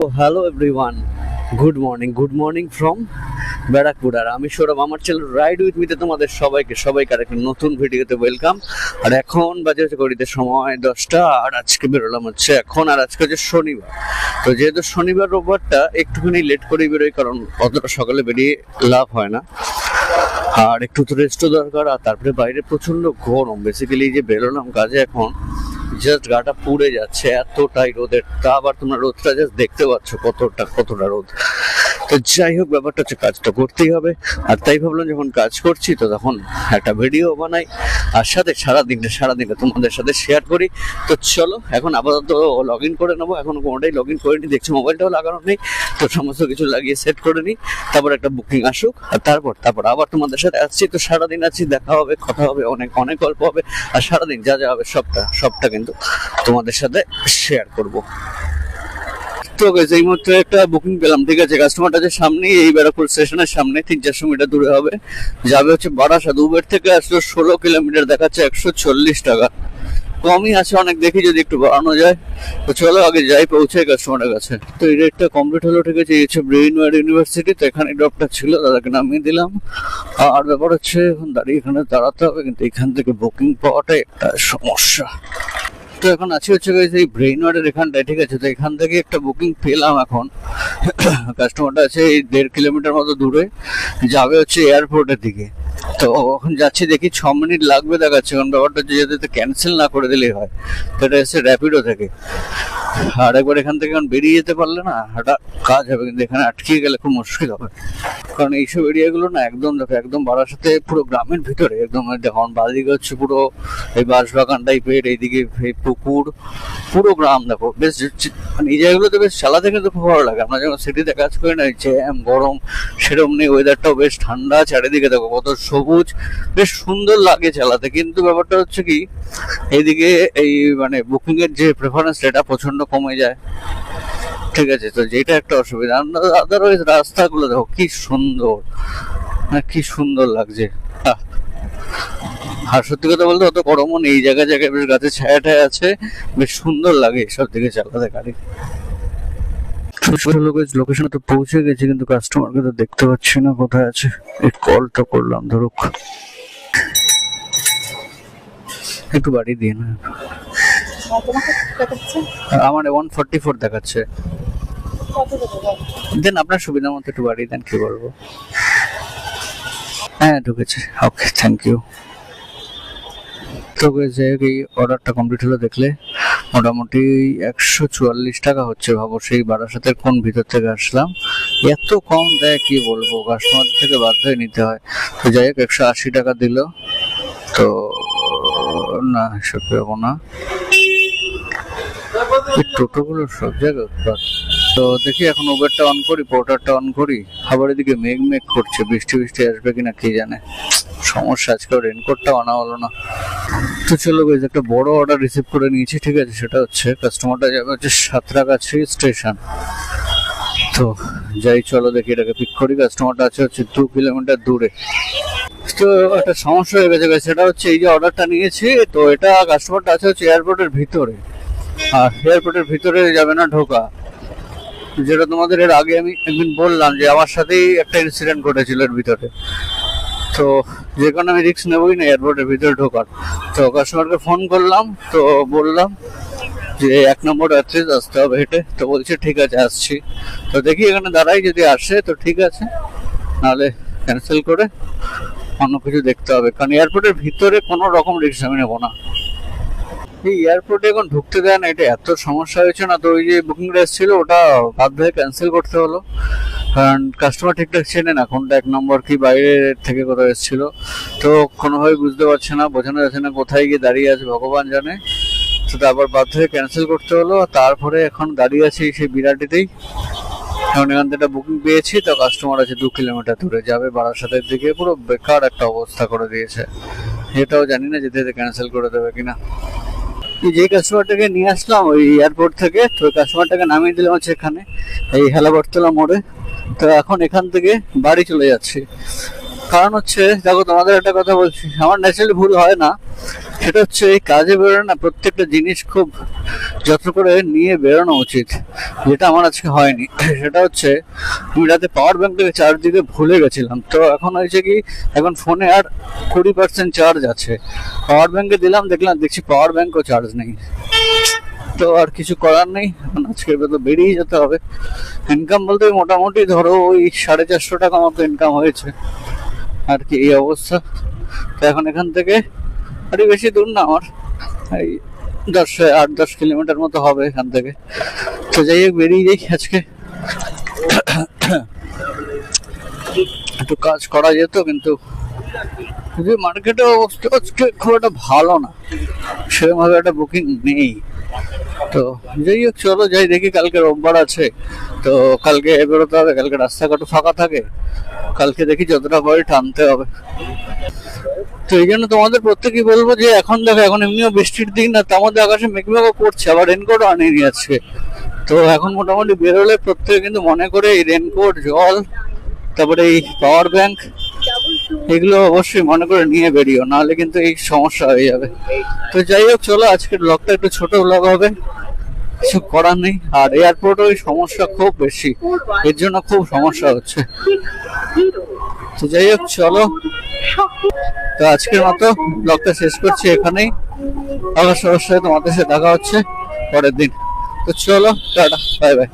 Hello everyone, good morning from Barrackpore. আর আমি সৌরভ, আমার চ্যানেল রাইড উইথ মিতে তোমাদের সবাইকে একটা নতুন ভিডিওতে ওয়েলকাম। আর এখন বাজে হচ্ছে ঘড়িতে সময় 10টা, আর আজকে বেরোলাম হচ্ছে এখন। আর আজকে হচ্ছে শনিবার, তো যেহেতু শনিবার রোববারটা একটুখানি লেট করেই বেরোই, কারণ অতটা সকালে বেরিয়ে লাভ হয় না, আর একটু তো রেস্টও দরকার। আর তারপরে বাইরে প্রচন্ড গরম, বেসিক্যালি যে বেরোলাম কাজে এখন জাস্ট গাটা পুড়ে যাচ্ছে, এতটাই রোদের। তা আবার তোমরা রোদটা জাস্ট দেখতে পাচ্ছ কতটা রোদ। তো যাই হোক, ব্যাপারটা হচ্ছে কাজটা করতেই হবে। আর তাই ভাবলাম যখন কাজ করছি তো তখন একটা ভিডিও বানাই, আর সাথে সারাদিনটা তোমাদের সাথে শেয়ার করি। তো চলো এখন আপাতত লগ ইন করে নেবো। এখন কোনোটাই লগ ইন করিনি, দেখছি মোবাইলটাও লাগানো নেই, তো সমস্ত কিছু লাগিয়ে সেট করে নিই। তারপর একটা বুকিং আসুক, আর তারপর আবার তোমাদের সাথে আসছি। তো সারাদিন আছি, দেখা হবে, কথা হবে, অনেক গল্প হবে। আর সারাদিন যা হবে সবটা কিন্তু তোমাদের সাথে শেয়ার করব। তো গাইস, এই মুহূর্তে একটা বুকিং পেলাম, ঠিক আছে। কাস্টমারটা যে সামনে, এই ব্যারাকপুর স্টেশনের সামনে 300-400 মিটার দূরে হবে, যাবে হচ্ছে বারাসাত। উবের থেকে আসলো 16 কিলোমিটার, দেখাচ্ছে 140 টাকা। কমই আছে অনেক, দেখি যদি একটু বাড়ানো যায়। তো চলো আগে যাই, পৌঁছাই কাস্টমারের কাছে। তো এই রেটটা কমপ্লিট হলো, ঠিক আছে। এই হচ্ছে ব্রেইনওয়ার্ড ইউনিভার্সিটি, তো এখানে ড্রপটা ছিল, দাদাকে নামিয়ে দিলাম। আর ব্যাপার হচ্ছে এখন এখানে দাঁড়াতে হবে, কিন্তু এখান থেকে বুকিং পাওয়াটাই একটা সমস্যা। তো এখন আছি হচ্ছে এই ব্রেইনওয়ার্ডের এখানটায়, ঠিক আছে। তো এখান থেকে একটা বুকিং পেলাম এখন। কাস্টমারটা আছে এই 1.5 কিলোমিটার মতো দূরে, যাবে হচ্ছে এয়ারপোর্টের দিকে। তো এখন যাচ্ছি, দেখি 6 মিনিট লাগবে দেখাচ্ছে। কারণ ব্যাপারটা হচ্ছে যদি ক্যান্সেল না করে দিলেই হয়। তো এটা এসে র্যাপিডো থেকে, আর একবার এখান থেকে এখন বেরিয়ে যেতে পারলে না একটা কাজ হবে, কিন্তু এখানে আটকে গেলে খুব মুশকিল হবে। কারণ এইসব এরিয়াগুলো না একদম দেখো, একদম বারাসাতে পুরো গ্রামের ভিতরে একদম। দেখো বাদিকে হচ্ছে পুরো এই বাঁশবাগান টাইপের, এইদিকে এই পুকুর, পুরো গ্রাম। দেখো বেশ মানে এই জায়গাগুলোতে বেশ চালাতে কিন্তু খুব ভালো লাগে। আমরা যখন সিটিতে কাজ করি না, জ্যাম গরম সেরকম নেই, ওয়েদারটাও বেশ ঠান্ডা, চারিদিকে দেখো কত সবুজ, বেশ সুন্দর লাগে চালাতে। কিন্তু ব্যাপারটা হচ্ছে কি, এইদিকে এই মানে বুকিং এর যে প্রেফারেন্স এটা প্রচন্ড কমে যায়, ঠিক আছে। তো যেটা একটা অসুবিধা। আদারওয়াইজ রাস্তাগুলো দেখো কি সুন্দর, কি সুন্দর লাগছে। আর সত্যি কথা বলতে অত গরমও নেই, জায়গায় বেশ গাছের ছায়া আছে, বেশ সুন্দর লাগে সব দিকে চালাতে গাড়ি। লোকেশনে তো পৌঁছে গেছি, কিন্তু কাস্টমারকে তো দেখতে পাচ্ছি না, কোথায় আছে। এই কলটা করলাম, ধরুক একটু বাড়ি দিয়ে না। আমার 144 দেখাচ্ছে। দেন আপনার সুবিধা মতো একটু বাড়িয়ে দেন, কি বলবো। হ্যাঁ ঢুকেছে, ওকে থ্যাংক ইউ। তো এই অর্ডারটা কমপ্লিট হলো, দেখলে মোটামুটি 144 টাকা হচ্ছে। ভাবো সেই বারাসাতের কোন ভিতর থেকে আসলাম, এত কম দেয় কি বলবো, কাস্টমার থেকে বাধ্য হয়ে নিতে হয়। তো যাই হোক 180 টাকা দিল। তো না এসব পাবো না, টোটোগুলো সব জায়গায়। তো দেখি এখন উবেরটা অন করি, পোর্টারটা অন করি। আবার এদিকে মেঘ করছে, বৃষ্টি আসবে কিনা কে জানে। সমস্যা, আজকে রেনকোটটা আনা হলো না। তো চলো গাইস, একটা বড় অর্ডার রিসিভ করে নিয়েছি, ঠিক আছে। সেটা হচ্ছে কাস্টমারটা যাবে হচ্ছে সাঁতরাগাছি স্টেশন। তো যাই, চলো দেখি এটাকে পিক করি। কাস্টমারটা আছে হচ্ছে 2 কিলোমিটার দূরে। তো একটা সমস্যা হয়ে গেছে, সেটা হচ্ছে এই যে অর্ডারটা নিয়েছি, তো এটা কাস্টমারটা আছে হচ্ছে এয়ারপোর্টের ভিতরে। আর এয়ারপোর্টের ভিতরে যাবে না ঢোকা, যেটা তোমাদের এর আগে আমি একদিন বললাম যে আমার সাথেই একটা ইনসিডেন্ট ঘটেছিল এর ভিতরে। তো যে কারণে আমি রিস্ক নেবই না এয়ারপোর্টের ভিতরে ঢোকার। তো কাস্টমারকে ফোন করলাম, তো বললাম যে 1 নম্বর অ্যাড্রেস আসতে হবে হেঁটে। তো বলছে ঠিক আছে আসছি। তো দেখি এখানে দাঁড়াই, যদি আসে তো ঠিক আছে, নাহলে ক্যান্সেল করে অন্য কিছু দেখতে হবে। কারণ এয়ারপোর্টের ভিতরে কোনো রকম রিস্ক আমি নেবো না। এই এয়ারপোর্টে এখন ঢুকতে দেয় না, এটা এত সমস্যা হয়েছে না। তো ওই যে বুকিংটা এসেছিল ওটা বাধ্য হয়ে ক্যান্সেল করতে হলো, কারণ কাস্টমার ঠিকঠাক চেনে না কোনটা 1 নম্বর কি বাইরে থেকে কোথাও এসেছিল। তো কোনোভাবে বুঝতে পারছে না, বোঝানো যাচ্ছে না কোথায় গিয়ে দাঁড়িয়ে আছে ভগবান জানে। তো তারপর বাধ্য হয়ে ক্যান্সেল করতে হলো। তারপরে এখন দাঁড়িয়ে আছি সেই বিরাটিতেই। এখন এখান থেকে বুকিং পেয়েছি, তো কাস্টমার আছে 2 কিলোমিটার দূরে, যাবে বারাসাতের দিকে। পুরো বেকার একটা অবস্থা করে দিয়েছে, এটাও জানি না যেতে ক্যান্সেল করে দেবে কিনা। যে কাস্টমারটাকে নিয়ে আসলাম ওই এয়ারপোর্ট থেকে, তো কাস্টমারটাকে নামিয়ে দিলাম হচ্ছে এখানে এই হেলাবরতলা মোড়ে। তো এখন এখান থেকে বাড়ি চলে যাচ্ছি। কারণ হচ্ছে দেখো, তোমাদের একটা কথা বলছি, আমার ন্যাচারালি ভুল হয় না, সেটা হচ্ছে এই কাজে বেরোনো না, প্রত্যেকটা জিনিস খুব যত্ন করে নিয়ে বেরোনো উচিত, যেটা আমার আজকে হয়নি। সেটা হচ্ছে আমি রাতে পাওয়ার ব্যাংক থেকে চার্জ দিতে ভুলে গেছিলাম, তো এখন হয়েছে কি এখন ফোনে আর 20% চার্জ আছে, পাওয়ার ব্যাংকে দিলাম, দেখছি পাওয়ার ব্যাংকও চার্জ নেই। তো আর কিছু করার নেই, এখন আজকে তো বেরিয়ে যেতে হবে। ইনকাম বলতে মোটামুটি ধরো ওই 450 টাকা মতো ইনকাম হয়েছে আর কি, এই অবস্থা। তো এখন এখান থেকে আর বেশি দূর না, আমার এই 8-10 কিলোমিটার মতো হবে এখান থেকে। তো যাই হোক, বেরিয়ে যাই আজকে। একটু কাজ করা যেত, কিন্তু মার্কেটের অবস্থা আজকে খুব একটা ভালো না, সেরকমভাবে একটা বুকিং নেই। তো যাই হোক, চলো যাই, দেখি কালকে রোববার আছে, তো কালকে বেরোতে হবে, কালকে রাস্তাঘাট ফাঁকা থাকে, কালকে দেখি যতটা পারি টানতে হবে। তো এই জন্য তোমাদের প্রত্যেকেই বলবো যে এখন দেখো, এখন এমনিও বৃষ্টির দিন, না তার মধ্যে আকাশে মেঘমেঘও করছে, আবার রেনকোটও আনিনি আজকে। তো এখন মোটামুটি বেরোলে প্রত্যেকে কিন্তু মনে করে এই রেনকোট, জল, তারপরে এই পাওয়ার ব্যাংক, এগুলো অবশ্যই মনে করে নিয়ে বেরিও, নাহলে কিন্তু এই সমস্যা হয়ে যাবে। তো যাই হোক, চলো আজকের ব্লগটা একটু ছোট ব্লগ হবে, কিছু করার নেই। আর এয়ারপোর্টে ওই সমস্যা খুব বেশি, এর জন্য খুব সমস্যা হচ্ছে। তো যাই হোক, চলো, তো আজকের মতো ব্লগটা শেষ করছি এখানেই। অবশ্যই তোমাদের সাথে দেখা হচ্ছে পরের দিন। তো চলো, টাটা, বাই বাই।